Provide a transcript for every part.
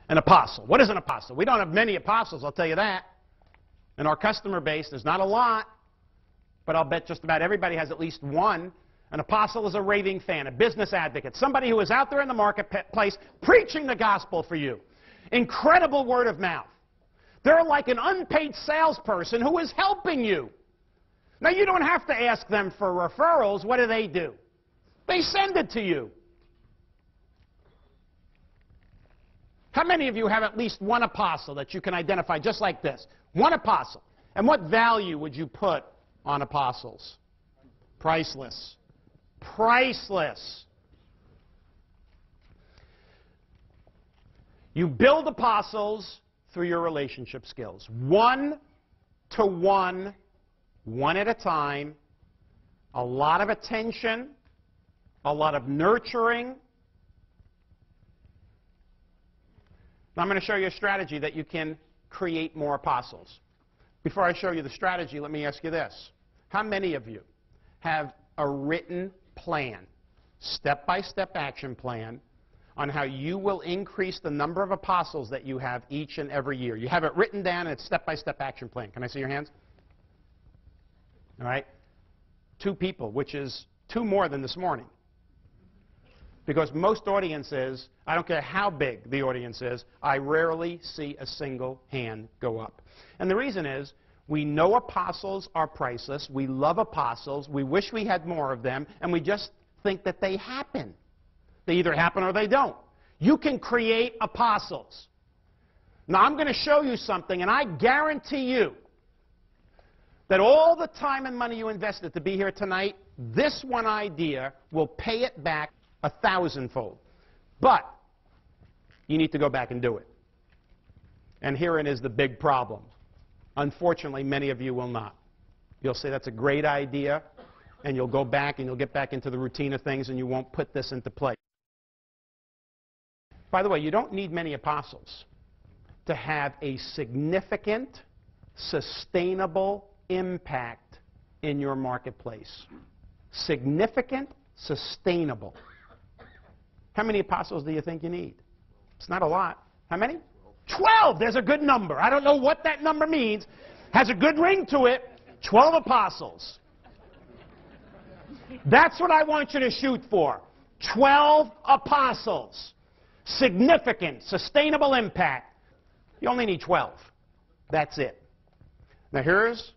An apostle. What is an apostle? We don't have many apostles, I'll tell you that. In our customer base, there's not a lot, but I'll bet just about everybody has at least one. An apostle is a raving fan, a business advocate, somebody who is out there in the marketplace preaching the gospel for you. Incredible word of mouth. They're like an unpaid salesperson who is helping you. Now, you don't have to ask them for referrals. What do? They send it to you. How many of you have at least one apostle that you can identify just like this? One apostle. And what value would you put on apostles? Priceless. Priceless. You build apostles through your relationship skills. One-to-one, one at a time, a lot of attention, a lot of nurturing. Now, I'm going to show you a strategy that you can create more apostles. Before I show you the strategy, let me ask you this. How many of you have a written plan, step-by-step action plan, on how you will increase the number of apostles that you have each and every year? You have it written down, and it's step-by-step action plan. Can I see your hands? All right? 2 people, which is 2 more than this morning. Because most audiences, I don't care how big the audience is, I rarely see a single hand go up. And the reason is, we know apostles are priceless, we love apostles, we wish we had more of them, and we just think that they happen. They either happen or they don't. You can create apostles. Now, I'm going to show you something, and I guarantee you that all the time and money you invested to be here tonight, this one idea will pay it back 1,000-fold. But you need to go back and do it. And herein is the big problem. Unfortunately, many of you will not. You'll say that's a great idea, and you'll go back and you'll get back into the routine of things, and you won't put this into play. By the way, you don't need many apostles to have a significant, sustainable impact in your marketplace. Significant, sustainable. How many apostles do you think you need? It's not a lot. How many? 12. There's a good number. I don't know what that number means. Has a good ring to it. 12 apostles. That's what I want you to shoot for. 12 apostles. Significant, sustainable impact. You only need 12. That's it. Now here's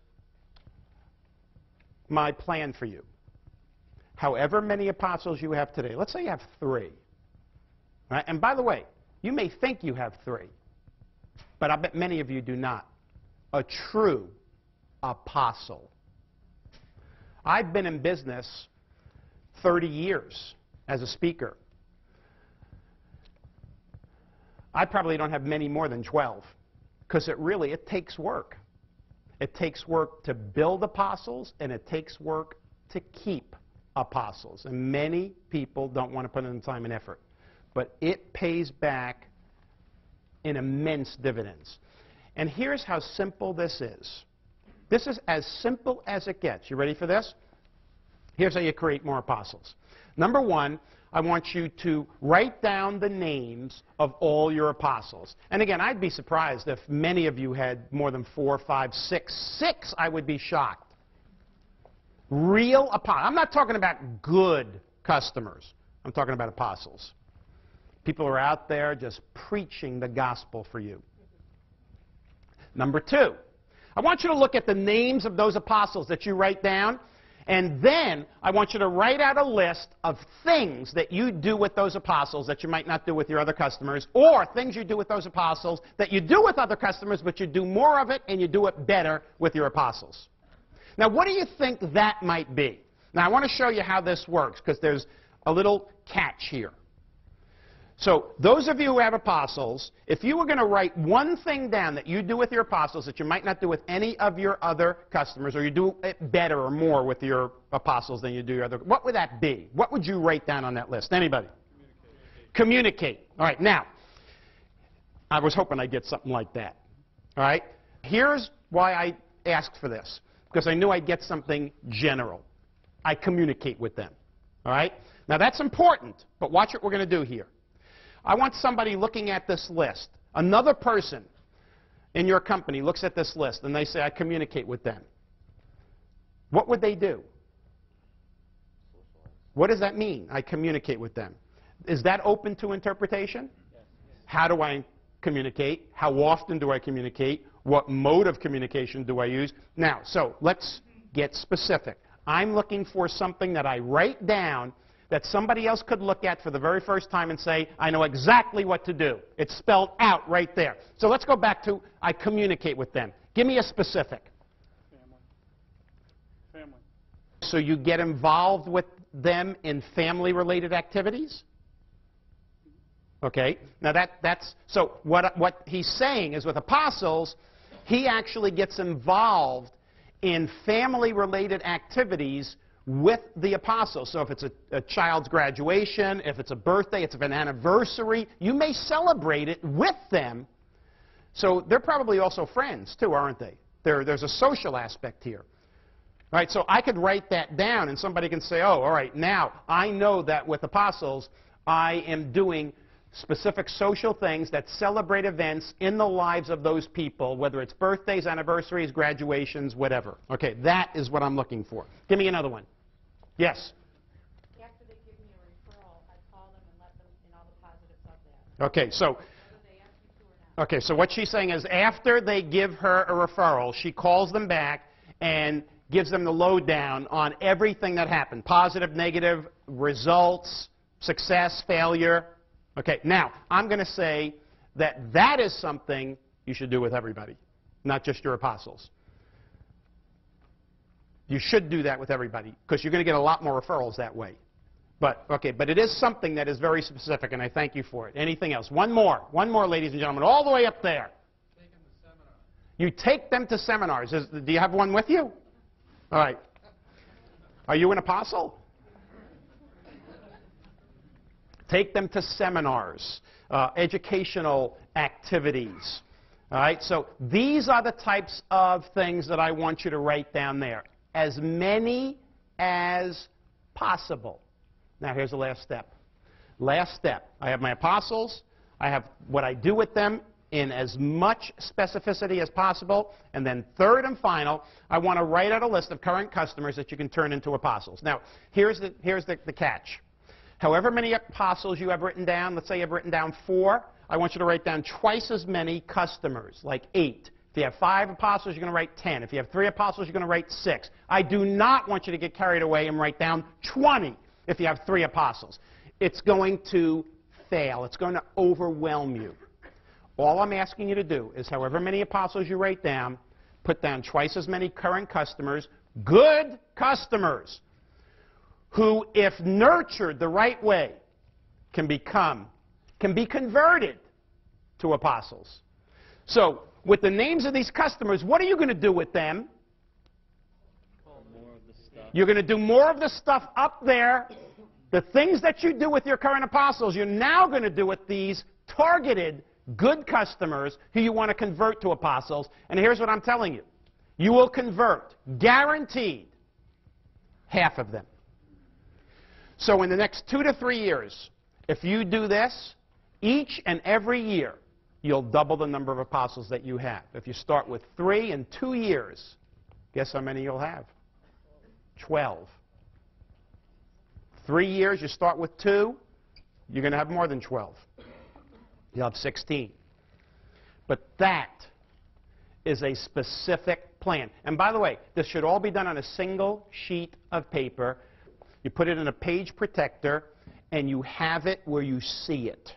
my plan for you. However many apostles you have today, let's say you have 3. Right? And by the way, you may think you have 3, but I bet many of you do not. A true apostle. I've been in business 30 years as a speaker. I probably don't have many more than 12, because it takes work. It takes work to build apostles, and it takes work to keep apostles. And many people don't want to put in the time and effort. But it pays back in immense dividends. And here's how simple this is. This is as simple as it gets. You ready for this? Here's how you create more apostles. Number 1, I want you to write down the names of all your apostles. And again, I'd be surprised if many of you had more than 4, 5, 6. 6, I would be shocked. Real apostles. I'm not talking about good customers. I'm talking about apostles. People are out there just preaching the gospel for you. Number 2, I want you to look at the names of those apostles that you write down, and then I want you to write out a list of things that you do with those apostles that you might not do with your other customers, or things you do with those apostles that you do with other customers, but you do more of it and you do it better with your apostles. Now, what do you think that might be? Now, I want to show you how this works, because there's a little catch here. So those of you who have apostles, if you were going to write one thing down that you do with your apostles that you might not do with any of your other customers, or you do it better or more with your apostles than you do your other, what would that be? What would you write down on that list? Anybody? Communicate. All right, now, I was hoping I'd get something like that. All right? Here's why I asked for this, because I knew I'd get something general. I communicate with them. All right? Now, that's important, but watch what we're going to do here. I want somebody looking at this list, Another person in your company looks at this list and they say, I communicate with them. What would they do? What does that mean, I communicate with them? Is that open to interpretation? Yes. How do I communicate? How often do I communicate? What mode of communication do I use? Now, so let's get specific. I'm looking for something that I write down that somebody else could look at for the very first time and say, I know exactly what to do. It's spelled out right there. So let's go back to I communicate with them. Give me a specific. Family. So you get involved with them in family-related activities? Okay. Now that's so what he's saying is with apostles, he actually gets involved in family-related activities with the apostles. So if it's a child's graduation, if it's a birthday, it's an anniversary, you may celebrate it with them. So they're probably also friends too, aren't they? There's a social aspect here. All right, so I could write that down and somebody can say, oh, all right, now I know that with apostles I am doing specific social things that celebrate events in the lives of those people, whether it's birthdays, anniversaries, graduations, whatever. Okay, that is what I'm looking for. Give me another one. Yes? After they give me a referral, I call them and let them in all the positives of that. Okay, so okay, so what she's saying is after they give her a referral, she calls them back and gives them the lowdown on everything that happened, positive, negative, results, success, failure. Okay, now, I'm going to say that that is something you should do with everybody, not just your apostles. You should do that with everybody, because you're going to get a lot more referrals that way. But, okay, but it is something that is very specific, and I thank you for it. Anything else? One more, ladies and gentlemen, all the way up there. Take them to seminars. You take them to seminars. Do you have one with you? All right. Are you an apostle? Take them to seminars, educational activities. All right, so these are the types of things that I want you to write down there. As many as possible. Now here's the last step. Last step. I have my apostles. I have what I do with them in as much specificity as possible. And then third and final, I want to write out a list of current customers that you can turn into apostles. Now, here's the catch. However many apostles you have written down, let's say you've written down 4, I want you to write down twice as many customers, like 8. If you have 5 apostles, you're going to write 10. If you have 3 apostles, you're going to write 6. I do not want you to get carried away and write down 20 if you have 3 apostles. It's going to fail. It's going to overwhelm you. All I'm asking you to do is however many apostles you write down, put down twice as many current customers, good customers, who, if nurtured the right way, can be converted to apostles. So, with the names of these customers, what are you going to do with them? You're going to do more of the stuff up there. The things that you do with your current apostles, you're now going to do with these targeted good customers who you want to convert to apostles. And here's what I'm telling you. You will convert, guaranteed, half of them. So in the next 2 to 3 years, if you do this, each and every year, you'll double the number of apostles that you have. If you start with 3 in 2 years, guess how many you'll have? 12. 3 years, you start with 2, you're going to have more than 12. You'll have 16. But that is a specific plan. And by the way, this should all be done on a single sheet of paper. You put it in a page protector, and you have it where you see it.